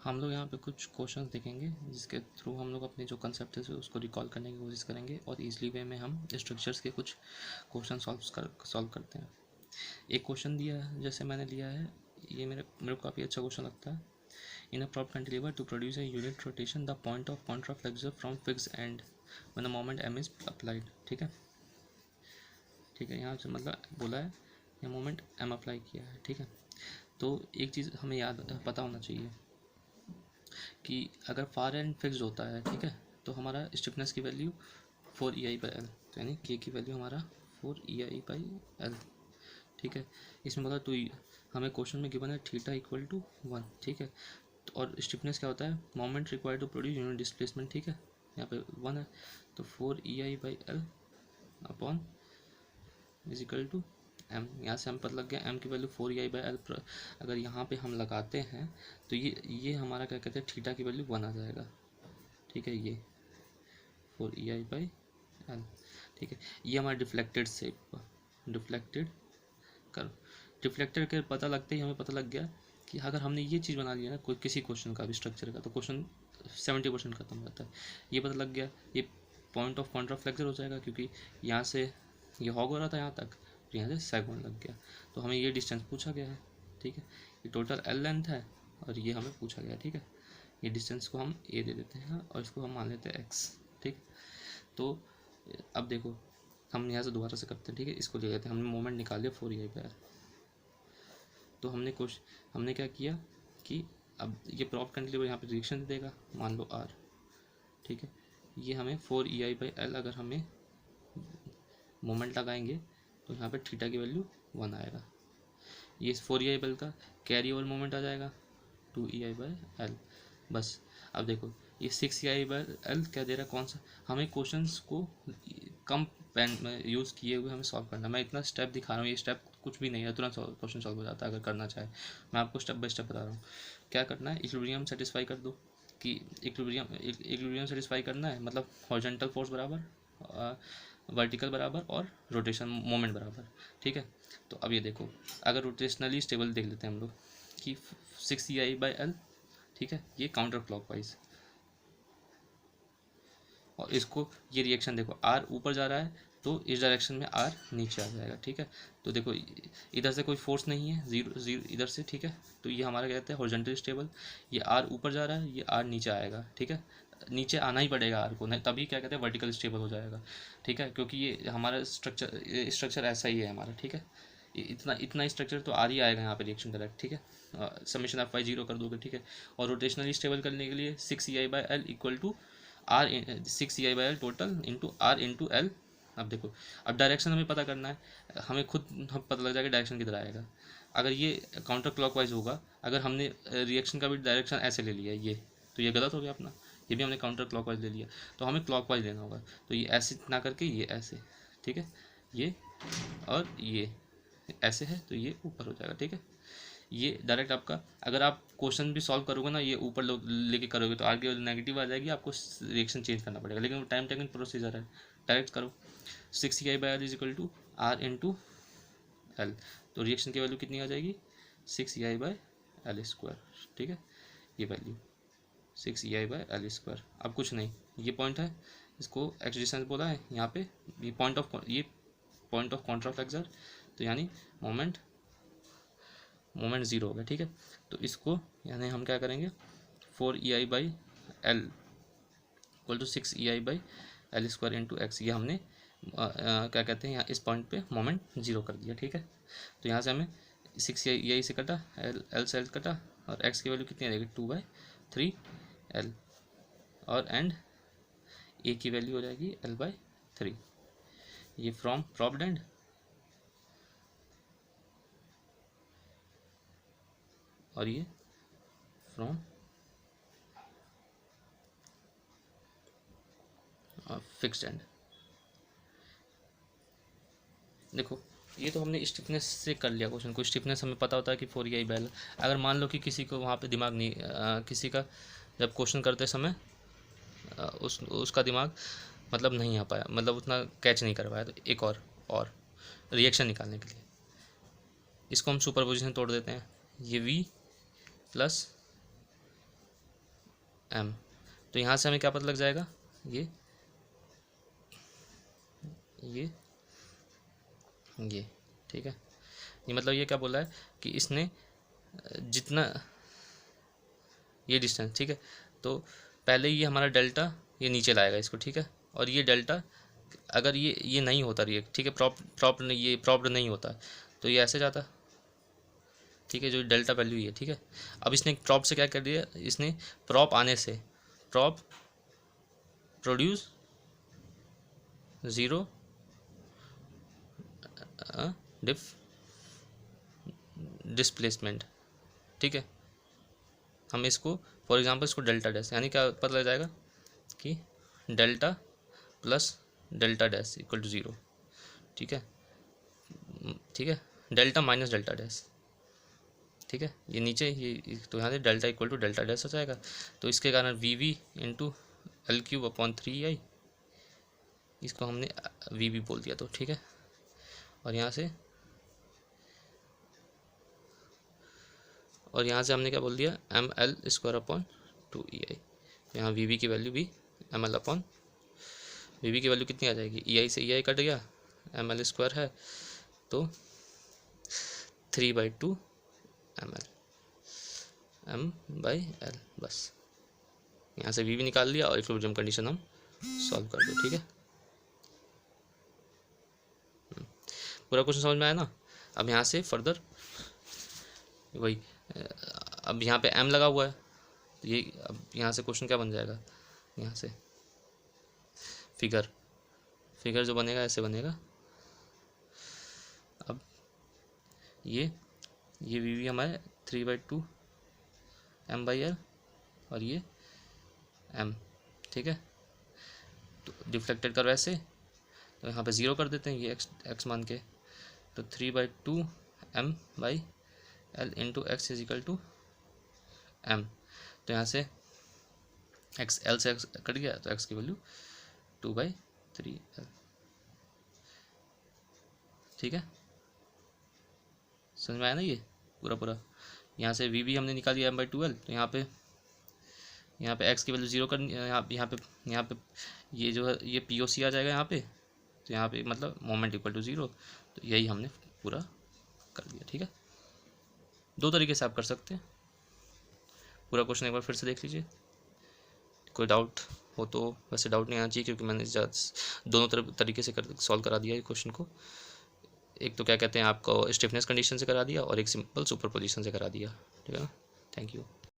हम लोग यहाँ पे कुछ क्वेश्चन देखेंगे जिसके थ्रू हम लोग अपने जो कंसेप्ट है उसको रिकॉल करने की कोशिश करेंगे और ईजिली वे में हम स्ट्रक्चर्स के कुछ क्वेश्चन सॉल्व करते हैं। एक क्वेश्चन दिया है जैसे मैंने लिया है, ये मेरे को काफ़ी अच्छा क्वेश्चन लगता है। इन अ prop cantilever to produce a unit rotation the point of contraflexure from fixed end when the moment m is applied। ठीक है, यहाँ से मतलब बोला है ये मोमेंट m अप्लाई किया है। ठीक है, तो एक चीज़ हमें याद पता होना चाहिए कि अगर फार एंड फिक्स्ड होता है, ठीक है, तो हमारा स्टिफनेस की वैल्यू 4EI/L, तो यानी के की वैल्यू हमारा 4EI/L। ठीक है, इसमें बोला तो हमें क्वेश्चन में गिवन है थीटा इक्वल टू 1। ठीक है, तो और स्टिफनेस क्या होता है, moment required to produce unit displacement. ठीक है, यहाँ पे 1 है, तो 4EI/L upon is equal to M. यहाँ से हम पता लग गया एम की वैल्यू 4EI/L। अगर यहाँ पे हम लगाते हैं तो ये हमारा क्या कहते हैं, थीटा की वैल्यू 1 आ जाएगा। ठीक है, ये 4EI/L। ठीक है, ये हमारा डिफ्लेक्टेड शेप, डिफ्लेक्टेड कर डिफ्लेक्टेड के पता लगते ही हमें पता लग गया कि अगर हमने ये चीज़ बना लिया ना कोई किसी क्वेश्चन का भी स्ट्रक्चर का, तो क्वेश्चन 70% खत्म हो जाता है। ये पता लग गया, ये पॉइंट ऑफ कॉन्ट्राफ्लेक्सर हो जाएगा क्योंकि यहाँ से ये हॉग हो रहा था यहाँ तक, तो यहाँ से सेग होने लग गया, तो हमें ये डिस्टेंस पूछा गया है। ठीक है, ये टोटल L लेंथ है और ये हमें पूछा गया। ठीक है, ये डिस्टेंस को हम A दे देते हैं और इसको हम मान लेते हैं X। ठीक, तो अब देखो हम यहाँ से दोबारा से करते हैं। ठीक है, इसको ले लेते हैं, हमने मोमेंट निकाल लिया 4EI/L। तो हमने क्या किया कि अब ये प्रॉप कैंटिलीवर यहाँ पे रिएक्शन देगा, मान लो R। ठीक है, ये हमें 4EI/L अगर हमें मोमेंट लगाएंगे तो यहाँ पे थीटा की वैल्यू 1 आएगा। ये 4EI/L का कैरी ओवर मोमेंट आ जाएगा 2EI/L। बस अब देखो ये 6EI/L क्या दे रहा है, कौन सा, हमें क्वेश्चंस को कम पेन में यूज़ किए हुए हमें सॉल्व करना। मैं इतना स्टेप दिखा रहा हूँ, ये स्टेप कुछ भी नहीं है, तुरंत क्वेश्चन सॉल्व हो जाता है अगर करना चाहे। मैं आपको स्टेप बाय स्टेप बता रहा हूँ क्या करना है। इक्विलिब्रियम सेटिस्फाई कर दो कि इक्विलिब्रियम सेटिस्फाई करना है, मतलब हॉरिजॉन्टल फोर्स बराबर, वर्टिकल बराबर और रोटेशन मोमेंट बराबर। ठीक है, तो अब ये देखो अगर रोटेशनली स्टेबल देख लेते हैं हम लोग कि 6EI/L। ठीक है, ये काउंटर क्लॉकवाइज, और इसको ये रिएक्शन देखो R ऊपर जा रहा है तो इस डायरेक्शन में R नीचे आ जाएगा। ठीक है, तो देखो इधर से कोई फोर्स नहीं है, जीरो जीरो इधर से। ठीक है, तो ये हमारा कहते हैं हॉरिजॉन्टल स्टेबल, ये R ऊपर जा रहा है, ये R नीचे आएगा। ठीक है, नीचे आना ही पड़ेगा R को, नहीं तभी क्या कहते हैं वर्टिकल स्टेबल हो जाएगा। ठीक है, क्योंकि ये हमारा स्ट्रक्चर ऐसा ही है हमारा। ठीक है, इतना स्ट्रक्चर तो आ ही आएगा यहाँ पे रिएक्शन डायरेक्ट। ठीक है, समेशन ऑफ y 0 कर दोगे। ठीक है, और रोटेशनली स्टेबल करने के लिए 6EI/L equal to R 6EI/L total into R into L। अब देखो अब डायरेक्शन हमें पता करना है, हमें खुद पता लग जाएगा डायरेक्शन किधर आएगा। अगर ये काउंटर क्लॉकवाइज होगा, अगर हमने रिएक्शन का भी डायरेक्शन ऐसे ले लिया ये, तो ये गलत हो गया अपना, ये भी हमने काउंटर क्लॉकवाइज ले लिया, तो हमें क्लॉकवाइज लेना होगा। तो ये ऐसे ना करके ये ऐसे। ठीक है, ये और ये ऐसे है तो ये ऊपर हो जाएगा। ठीक है, ये डायरेक्ट आपका, अगर आप क्वेश्चन भी सॉल्व करोगे ना ये ऊपर लेके करोगे तो आगे नेगेटिव आ जाएगी, आपको रिएक्शन चेंज करना पड़ेगा, लेकिन वो टाइम टेकन प्रोसीजर है। डायरेक्ट करो 6EI/L is equal to R into L, तो रिएक्शन की वैल्यू कितनी आ जाएगी 6EI/L²। ठीक है, ये वैल्यू 6EI/L²। अब कुछ नहीं, ये पॉइंट है, इसको एक्स डिस्टेंस बोला है यहाँ पे, ये पॉइंट ऑफ कॉन्ट्राफ्लेक्सर, तो यानी मोमेंट ज़ीरो हो गया। ठीक है, तो इसको यानी हम क्या करेंगे 4EI/L equal to 6EI/L² into x, ये हमने क्या कहते हैं यहाँ इस पॉइंट पे मोमेंट ज़ीरो कर दिया। ठीक है, तो यहाँ से हमें 6EI से कटा, L से L कटा, और x की वैल्यू कितनी आ जाएगी 2/3L, और एंड a की वैल्यू हो जाएगी L/3। ये फ्रॉम प्रॉप्ड एंड, और ये फ्रॉम फिक्स्ड एंड। देखो ये तो हमने स्टिफनेस से कर लिया क्वेश्चन को, स्टिफनेस हमें पता होता है कि 4EI/L। अगर मान लो कि किसी को वहाँ पे दिमाग नहीं, किसी का जब क्वेश्चन करते समय उसका दिमाग मतलब नहीं आ पाया, मतलब उतना कैच नहीं कर पाया, तो एक और रिएक्शन निकालने के लिए इसको हम सुपरपोजिशन तोड़ देते हैं, ये V प्लस एम। तो यहाँ से हमें क्या पता लग जाएगा, ये ठीक है। ये मतलब ये क्या बोला है कि इसने जितना ये डिस्टेंस, ठीक है, तो पहले ये हमारा डेल्टा ये नीचे लाएगा इसको, ठीक है, और ये डेल्टा अगर ये नहीं होता रिएक्ट, ठीक है, प्रॉप्ड नहीं होता तो ये ऐसे जाता, ठीक है, जो डेल्टा वैल्यू ही है, ठीक है। अब इसने प्रॉप से क्या कर दिया, इसने प्रॉप आने से प्रॉप प्रोड्यूस ज़ीरो डिस्प्लेसमेंट, ठीक है। हम इसको फॉर एग्जांपल इसको डेल्टा डैश, यानी क्या पता लग जाएगा कि delta plus delta dash equal to zero, ठीक है, ठीक है, डेल्टा माइनस डेल्टा डैश, ठीक है, ये नीचे ये तो यहाँ से delta equal to delta dash हो जाएगा। तो इसके कारण V V into L cube upon 3i, इसको हमने वी वी बोल दिया, तो ठीक है। और यहाँ से हमने क्या बोल दिया, M L square upon 2ei। यहाँ वी वी की वैल्यू भी M L upon V V की वैल्यू कितनी आ जाएगी, ई आई से ई आई कट गया, एम एल स्क्वायर है तो 3/2 M L, M by L, बस यहाँ से वी वी निकाल लिया और इक्विलिब्रियम कंडीशन हम सॉल्व कर दो, ठीक है। पूरा क्वेश्चन समझ में आया ना। अब यहाँ से फर्दर वही, अब यहाँ पे एम लगा हुआ है तो ये अब यहाँ से क्वेश्चन क्या बन जाएगा, यहाँ से फिगर जो बनेगा ऐसे बनेगा। अब ये वी वी हमारे 3/2 एम बाई एल और ये एम, ठीक है। तो डिफ्लेक्टेड कर वैसे तो यहाँ पे ज़ीरो कर देते हैं ये एक्स मान के, तो 3/2 M by L into X is equal to M. तो यहाँ से एक्स एल से एक्स कट गया तो एक्स की वैल्यू 2/3 एल, ठीक है। समझ में आया ना ये पूरा। यहाँ से वी वी हमने निकाल दिया m/2l, तो यहाँ पे एक्स की वैल्यू ज़ीरो करनी, यहाँ पे ये जो है ये POC आ जाएगा यहाँ पे, तो यहाँ पे मतलब मोमेंट इक्वल टू ज़ीरो। तो यही हमने पूरा कर दिया, ठीक है। दो तरीके से आप कर सकते हैं। पूरा क्वेश्चन एक बार फिर से देख लीजिए, कोई डाउट हो तो, वैसे डाउट नहीं आना चाहिए क्योंकि मैंने दोनों तरीके से सॉल्व करा दिया है क्वेश्चन को। एक तो क्या कहते हैं आपको स्टिफनेस कंडीशन से करा दिया और एक सिंपल सुपरपोजिशन से करा दिया, ठीक है ना। Thank you.